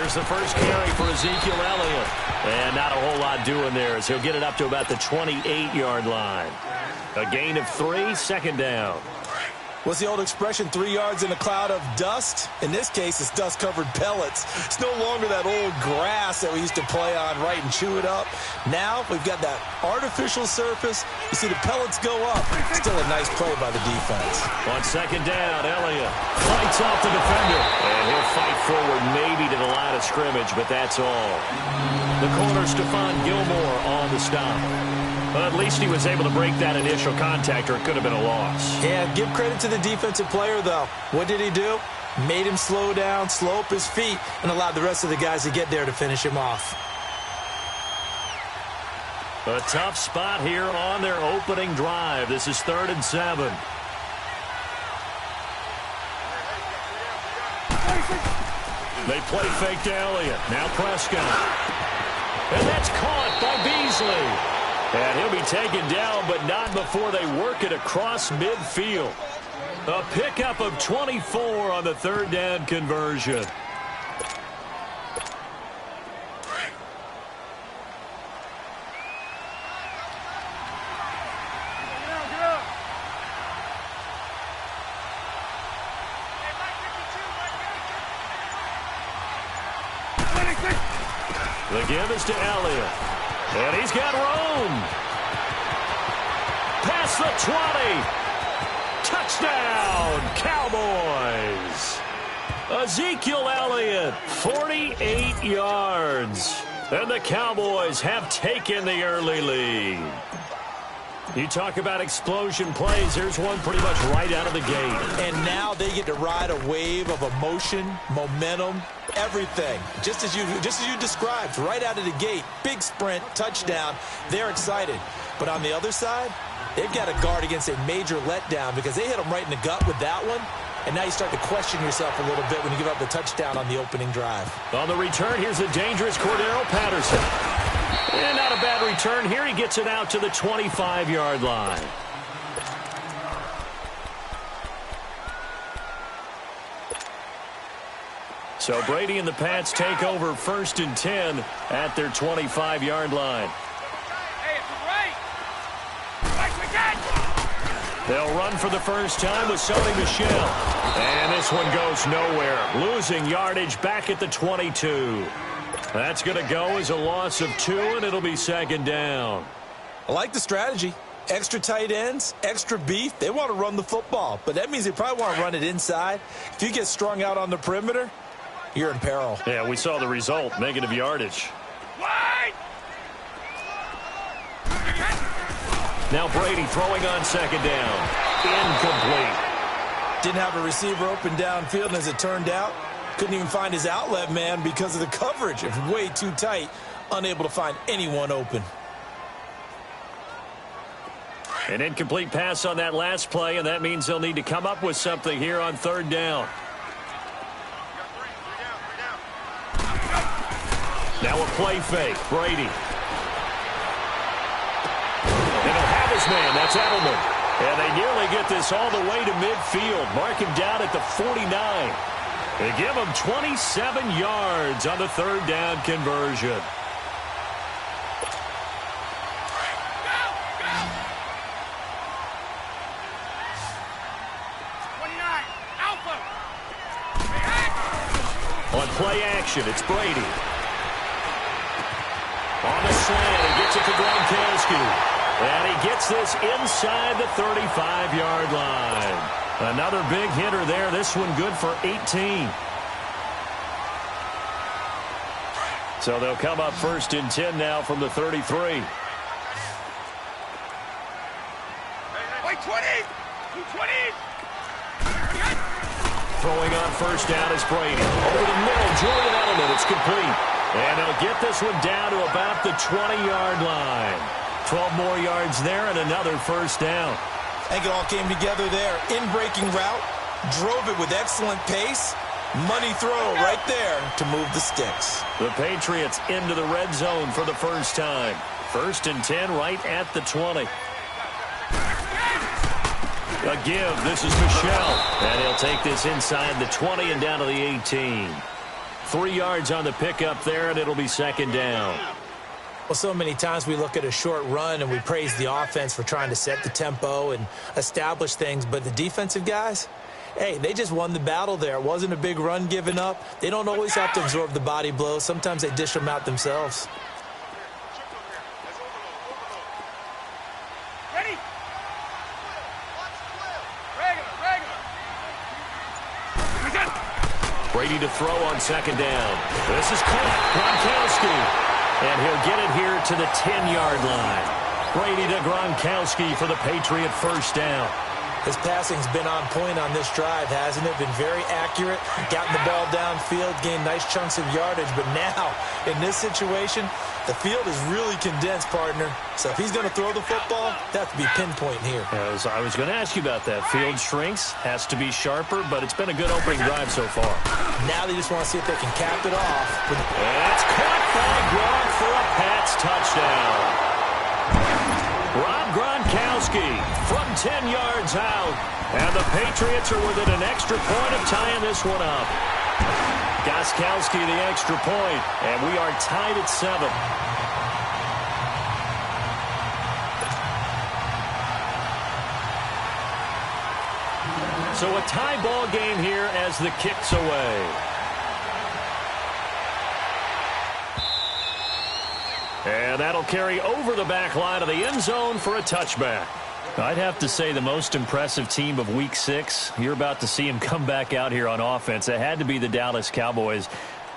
Here's the first carry for Ezekiel Elliott. And not a whole lot doing there as he'll get it up to about the 28-yard line. A gain of 3, second down. What's the old expression, 3 yards in a cloud of dust? In this case, it's dust-covered pellets. It's no longer that old grass that we used to play on, right, and chew it up. Now we've got that artificial surface. You see the pellets go up. Still a nice play by the defense. On second down, Elliott fights off the defender. And he'll fight forward maybe to the line of scrimmage, but that's all. The corner, Stephon Gilmore, on the stop. But at least he was able to break that initial contact, or it could have been a loss. Yeah, give credit to the defensive player, though. What did he do? Made him slow down, slow up his feet, and allowed the rest of the guys to get there to finish him off. A tough spot here on their opening drive. This is 3rd and 7. They play fake to Elliott. Now Prescott. And that's caught by Beasley. And he'll be taken down, but not before they work it across midfield. A pickup of 24 on the 3rd down conversion. The give is to Elliott. And he's got room. Past the 20. Touchdown, Cowboys. Ezekiel Elliott, 48 yards. And the Cowboys have taken the early lead. You talk about explosion plays. Here's one pretty much right out of the gate. And now they get to ride a wave of emotion, momentum, everything. Just as you described, right out of the gate. Big sprint, touchdown. They're excited. But on the other side, they've got to guard against a major letdown because they hit them right in the gut with that one. And now you start to question yourself a little bit when you give up the touchdown on the opening drive. On the return, here's a dangerous Cordero Patterson. And not a bad return here. He gets it out to the 25-yard line. So Brady and the Pats take over 1st and 10 at their 25-yard line. They'll run for the first time with Sony Michel. And this one goes nowhere. Losing yardage back at the 22. That's going to go as a loss of 2, and it'll be 2nd down. I like the strategy. Extra tight ends, extra beef. They want to run the football, but that means they probably want to run it inside. If you get strung out on the perimeter, you're in peril. Yeah, we saw the result, negative yardage. Now Brady throwing on 2nd down. Incomplete. Didn't have a receiver open downfield, and as it turned out, couldn't even find his outlet man because of the coverage. It's way too tight, unable to find anyone open. An incomplete pass on that last play, and that means they'll need to come up with something here on 3rd down. Now a play fake. Brady. And he'll have his man. That's Edelman. And they nearly get this all the way to midfield. Mark him down at the 49. They give him 27 yards on the 3rd down conversion. On play action, it's Brady. On the slant, he gets it to Gronkowski. And he gets this inside the 35-yard line. Another big hitter there. This one good for 18. So they'll come up 1st and 10 now from the 33. Throwing on 1st down is Brady. Over the middle, Julian Edelman. It's complete. And they'll get this one down to about the 20-yard line. 12 more yards there and another 1st down. I think it all came together there. In-breaking route, drove it with excellent pace. Money throw right there to move the sticks. The Patriots into the red zone for the first time. 1st and 10 right at the 20. A give. This is Michel. And he'll take this inside the 20 and down to the 18. 3 yards on the pickup there, and it'll be second down. Well, so many times we look at a short run and we praise the offense for trying to set the tempo and establish things, but the defensive guys, hey, they just won the battle there. It wasn't a big run given up. They don't always have to absorb the body blows. Sometimes they dish them out themselves. Ready? Brady to throw on second down. This is caught. Gronkowski. And he'll get it here to the 10-yard line. Brady to Gronkowski for the Patriot first down. His passing's been on point on this drive, hasn't it? Been very accurate, gotten the ball downfield, gained nice chunks of yardage. But now, in this situation, the field is really condensed, partner. So if he's going to throw the football, that has to be pinpoint here. As I was going to ask you about that. Field shrinks, has to be sharper, but it's been a good opening drive so far. Now they just want to see if they can cap it off. That's caught by Gronk for a Pats touchdown. Rob Gronkowski from 10 yards out. And the Patriots are within an extra point of tying this one up. Gostkowski the extra point, and we are tied at 7. So a tie ball game here as the kick's away. And that'll carry over the back line of the end zone for a touchback. I'd have to say the most impressive team of Week 6. You're about to see them come back out here on offense. It had to be the Dallas Cowboys.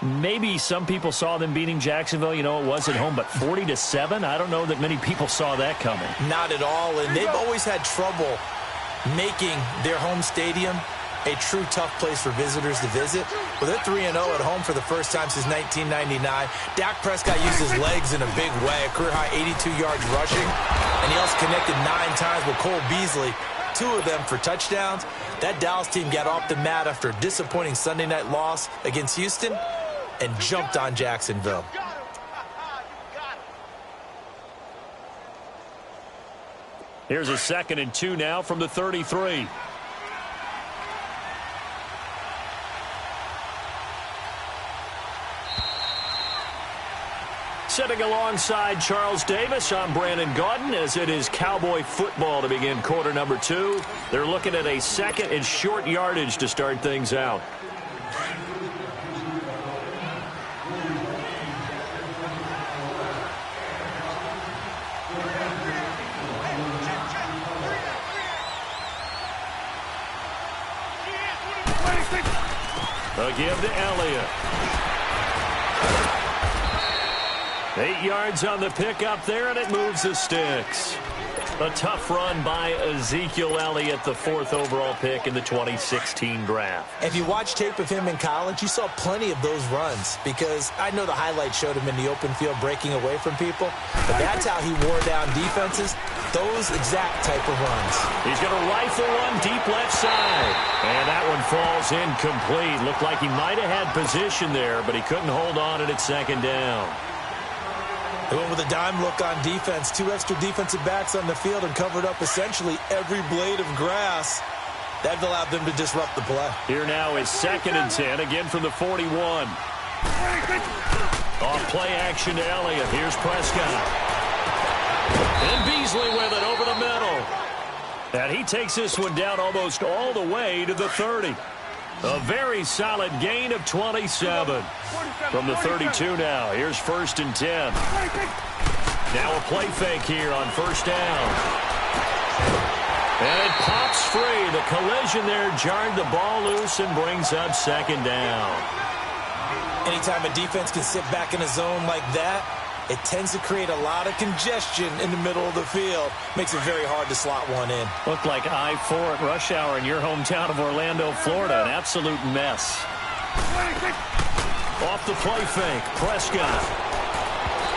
Maybe some people saw them beating Jacksonville. You know, it was at home, but 40-7? I don't know that many people saw that coming. Not at all, and they've always had trouble making their home stadium a true tough place for visitors to visit. Well, they're 3-0 at home for the first time since 1999. Dak Prescott used his legs in a big way, a career-high 82 yards rushing, and he also connected 9 times with Cole Beasley, 2 of them for touchdowns. That Dallas team got off the mat after a disappointing Sunday night loss against Houston and jumped on Jacksonville. Here's a 2nd and 2 now from the 33. Sitting alongside Charles Davis, I'm Brandon Gaudin, as it is Cowboy football to begin quarter number 2. They're looking at a 2nd and short yardage to start things out. A give to Elliott. 8 yards on the pickup there, and it moves the sticks. A tough run by Ezekiel Elliott, the 4th overall pick in the 2016 draft. If you watch tape of him in college, you saw plenty of those runs, because I know the highlights showed him in the open field breaking away from people, but that's how he wore down defenses, those exact type of runs. He's going to rifle one deep left side, and that one falls incomplete. Looked like he might have had position there, but he couldn't hold on at its 2nd down. They went with a dime look on defense. 2 extra defensive backs on the field and covered up essentially every blade of grass. That allowed them to disrupt the play. Here now is 2nd and 10, again from the 41. Off play action to Elliott. Here's Prescott. And Beasley with it over the middle. And he takes this one down almost all the way to the 30. A very solid gain of 27. From the 32 now. Here's 1st and 10. Now a play fake here on 1st down. And it pops free. The collision there jarred the ball loose and brings up 2nd down. Anytime a defense can sit back in a zone like that, it tends to create a lot of congestion in the middle of the field. Makes it very hard to slot one in. Looked like I-4 at rush hour in your hometown of Orlando, Florida. An absolute mess. Off the play fake, Prescott.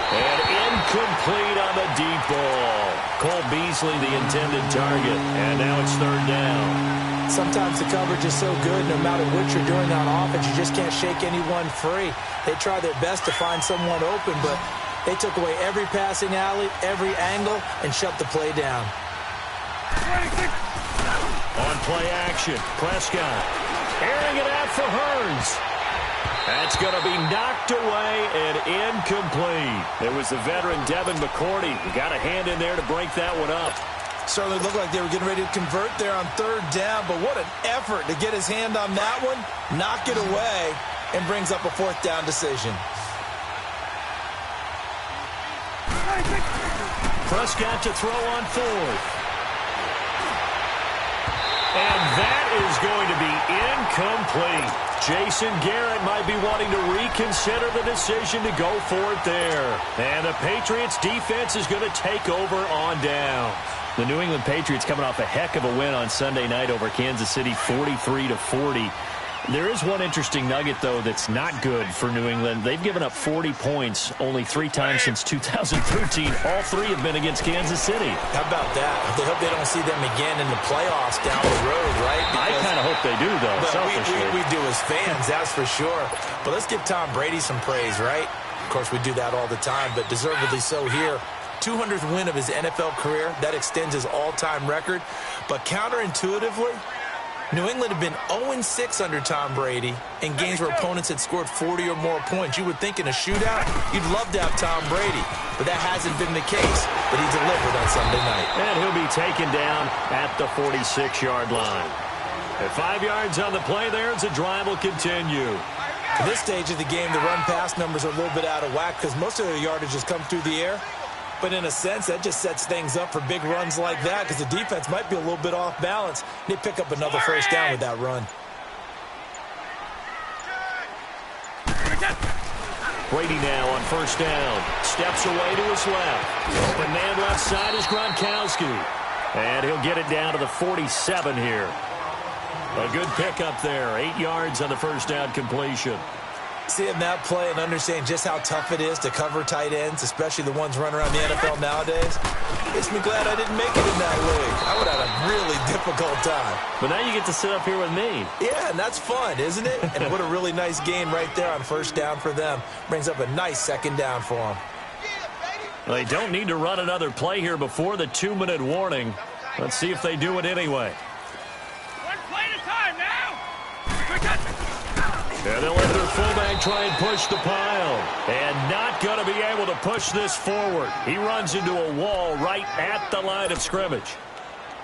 And incomplete on the deep ball. Cole Beasley, the intended target. And now it's 3rd down. Sometimes the coverage is so good, no matter what you're doing on offense, you just can't shake anyone free. They try their best to find someone open, but they took away every passing alley, every angle, and shut the play down. On play action, Prescott airing it out for Hearns. That's going to be knocked away and incomplete. It was the veteran Devin McCourty who got a hand in there to break that one up. Certainly looked like they were getting ready to convert there on third down, but what an effort to get his hand on that one, knock it away, and brings up a fourth down decision. Prescott to throw on fourth. And that is going to be incomplete. Jason Garrett might be wanting to reconsider the decision to go for it there. And the Patriots defense is going to take over on down. The New England Patriots coming off a heck of a win on Sunday night over Kansas City, 43-40. There is one interesting nugget, though, that's not good for New England. They've given up 40 points only 3 times since 2013. All 3 have been against Kansas City. How about that? They hope they don't see them again in the playoffs down the road, right? Because I kind of hope they do, though, selfishly. We do as fans, that's for sure. But let's give Tom Brady some praise, right? Of course, we do that all the time, but deservedly so here. 200th win of his NFL career. That extends his all-time record. But counterintuitively, New England had been 0-6 under Tom Brady in games where opponents had scored 40 or more points. You would think in a shootout, you'd love to have Tom Brady, but that hasn't been the case. But he delivered on Sunday night. And he'll be taken down at the 46-yard line. At 5 yards on the play there, as the drive will continue. At this stage of the game, the run-pass numbers are a little bit out of whack because most of the yardage has come through the air. But in a sense, that just sets things up for big runs like that because the defense might be a little bit off balance. They pick up another first down with that run. Brady now on first down. Steps away to his left. Open man left side is Gronkowski. And he'll get it down to the 47 here. A good pickup there. 8 yards on the first down completion. Seeing that play and understanding just how tough it is to cover tight ends, especially the ones running around the NFL nowadays, makes me glad I didn't make it in that league. I would have had a really difficult time. But now you get to sit up here with me. Yeah, and that's fun, isn't it? And what a really nice game right there on first down for them. Brings up a nice second down for them. They don't need to run another play here before the 2-minute warning. Let's see if they do it anyway. One play at a time now. And they'll let their fullback try and push the pile. And not going to be able to push this forward. He runs into a wall right at the line of scrimmage.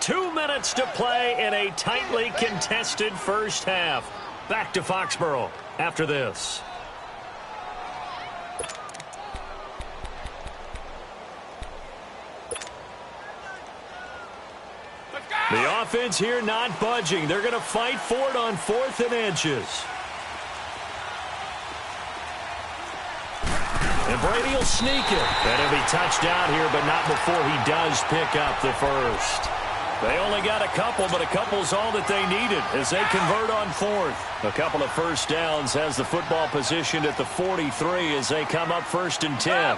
2 minutes to play in a tightly contested first half. Back to Foxborough after this. The offense here not budging. They're going to fight for it on 4th and inches. And Brady will sneak it. And he'll be touched down here, but not before he does pick up the first. They only got a couple, but a couple's all that they needed as they convert on 4th. A couple of first downs has the football positioned at the 43 as they come up 1st and 10.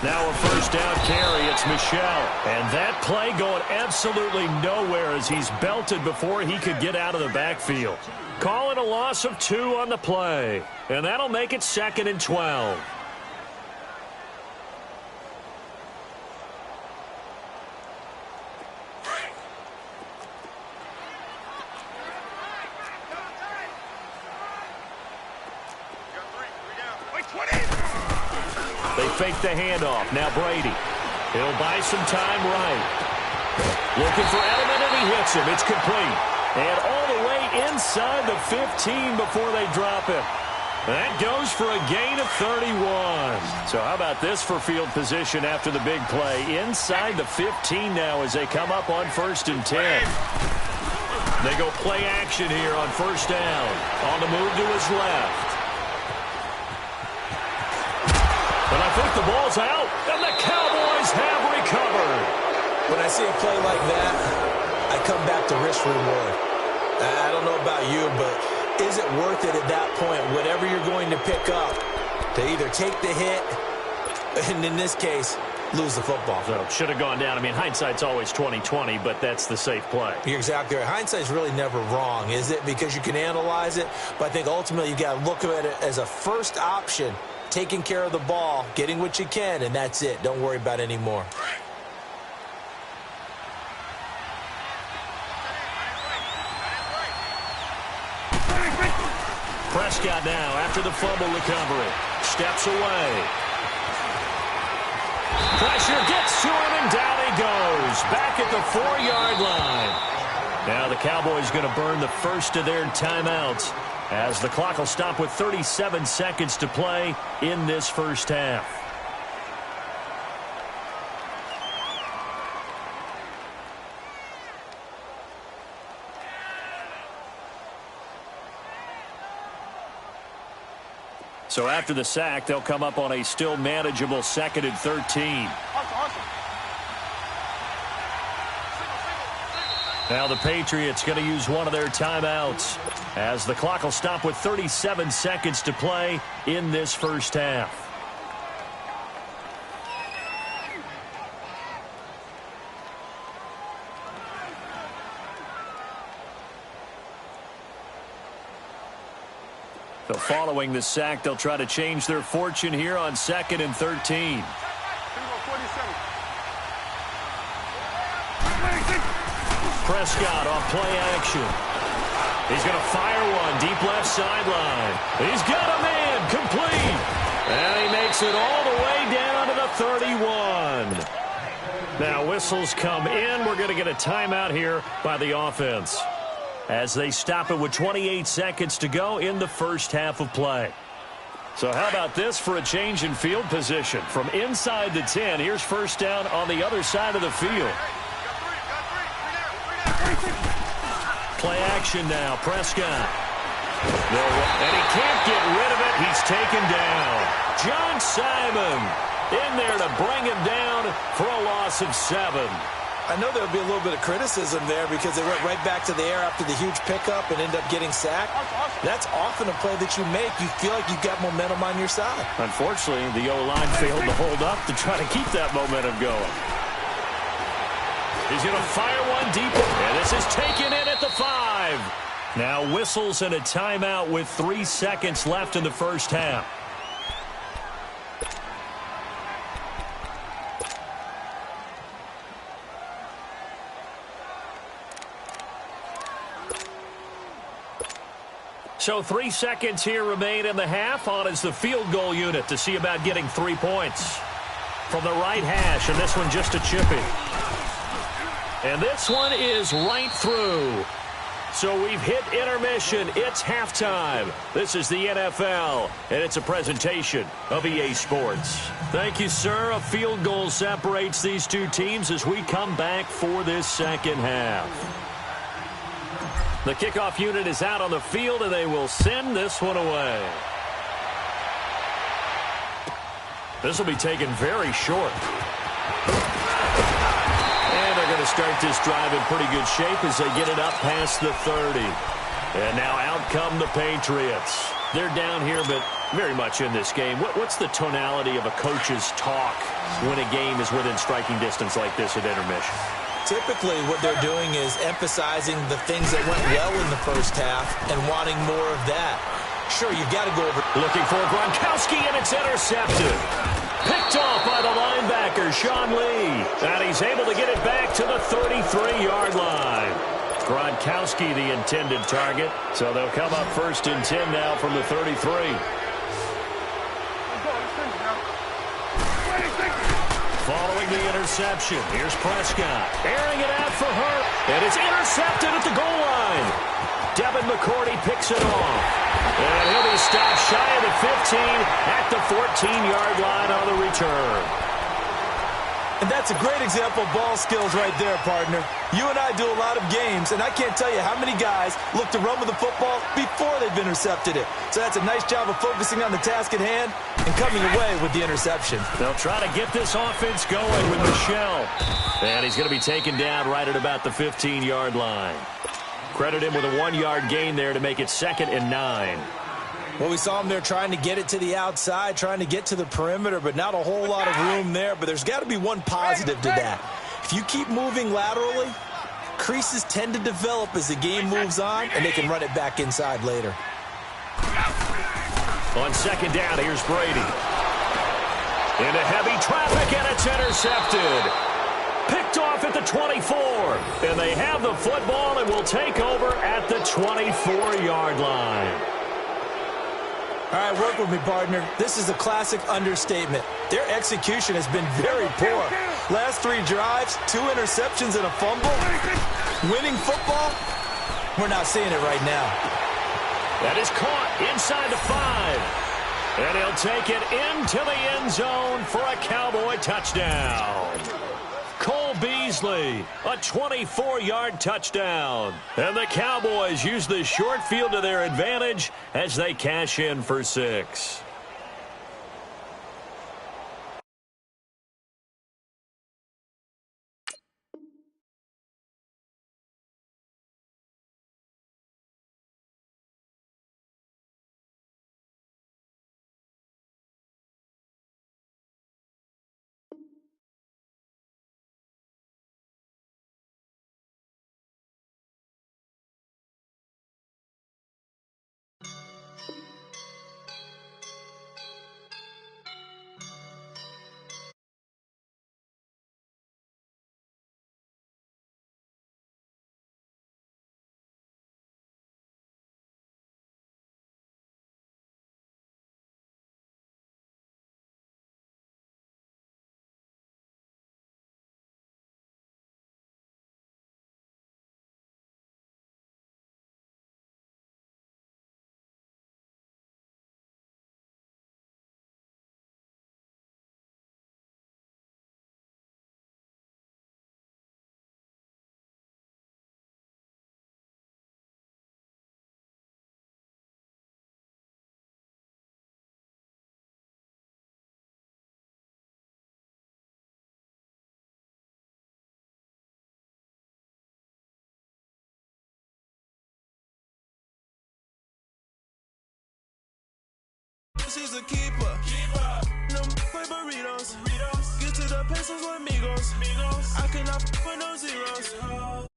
Now a first down carry, it's Michel. And that play going absolutely nowhere as he's belted before he could get out of the backfield. Call it a loss of 2 on the play. And that'll make it 2nd and 12. They fake the handoff. Now Brady. He'll buy some time right. Looking for Edelman, and he hits him. It's complete. And all the way inside the 15 before they drop him. That goes for a gain of 31. So how about this for field position after the big play? Inside the 15 now as they come up on 1st and 10. They go play action here on first down. On the move to his left. And I think the ball's out, and the Cowboys have recovered. When I see a play like that, I come back to risk reward. I don't know about you, but is it worth it at that point, whatever you're going to pick up, to either take the hit, and in this case, lose the football? So should have gone down. I mean, hindsight's always 20/20, but that's the safe play. You're exactly right. Hindsight's really never wrong, is it? Because you can analyze it, but I think ultimately you got to look at it as a first option. Taking care of the ball, getting what you can, and that's it. Don't worry about it anymore. Prescott now after the fumble recovery. Steps away. Pressure gets to him, and down he goes. Back at the 4-yard line. Now the Cowboys going to burn the first of their timeouts as the clock will stop with 37 seconds to play in this first half. So after the sack, they'll come up on a still manageable 2nd and 13. Now the Patriots going to use one of their timeouts as the clock will stop with 37 seconds to play in this first half. So following the sack, they'll try to change their fortune here on 2nd and 13. Prescott off play action. He's going to fire one deep left sideline. He's got a man complete. And he makes it all the way down to the 31. Now whistles come in. We're going to get a timeout here by the offense as they stop it with 28 seconds to go in the first half of play. So how about this for a change in field position? From inside the 10, here's first down on the other side of the field. Play action now, Prescott. And he can't get rid of it. He's taken down. John Simon in there to bring him down for a loss of 7. I know there'll be a little bit of criticism there because they went right back to the air after the huge pickup and end up getting sacked. That's often a play that you make. You feel like you've got momentum on your side. Unfortunately, the O-line failed to hold up to try to keep that momentum going. He's going to fire one deep, and this is taken in at the 5. Now whistles and a timeout with 3 seconds left in the first half. So 3 seconds here remain in the half. On is the field goal unit to see about getting 3 points. From the right hash, and this one just a chippy. And this one is right through. So we've hit intermission. It's halftime. This is the NFL, and it's a presentation of EA Sports. Thank you, sir. A field goal separates these two teams as we come back for this second half. The kickoff unit is out on the field, and they will send this one away. This will be taken very short. And they're going to start this drive in pretty good shape as they get it up past the 30. And now out come the Patriots. They're down here, but very much in this game. What's the tonality of a coach's talk when a game is within striking distance like this at intermission? Typically, what they're doing is emphasizing the things that went well in the first half and wanting more of that. Sure, you've got to go over. Looking for Gronkowski, and it's intercepted. Picked off by the linebacker, Sean Lee. And he's able to get it back to the 33-yard line. Gronkowski, the intended target. So they'll come up 1st and 10 now from the 33. Following the interception, here's Prescott. Airing it out for her. And it's intercepted at the goal line. Devin McCourty picks it off. And he'll be stopped shy of the 15 at the 14-yard line on the return. And that's a great example of ball skills right there, partner. You and I do a lot of games, and I can't tell you how many guys look to run with the football before they've intercepted it. So that's a nice job of focusing on the task at hand and coming away with the interception. They'll try to get this offense going with Michelle. And he's going to be taken down right at about the 15-yard line. Credit him with a 1-yard gain there to make it 2nd and 9. Well, we saw him there trying to get it to the outside, trying to get to the perimeter, but not a whole lot of room there. But there's got to be one positive to that. If you keep moving laterally, creases tend to develop as the game moves on, and they can run it back inside later. On 2nd down, here's Brady. Into heavy traffic, and it's intercepted. Picked off at the 24. And they have the football and will take over at the 24-yard line. All right, work with me, partner. This is a classic understatement. Their execution has been very poor. Last 3 drives, 2 interceptions and a fumble. Winning football? We're not seeing it right now. That is caught inside the 5. And he'll take it into the end zone for a Cowboy touchdown. Cole Beasley, a 24-yard touchdown. And the Cowboys use the short field to their advantage as they cash in for 6. She's a keeper. No play burritos. Get to the pesos with amigos. I cannot put no zeros.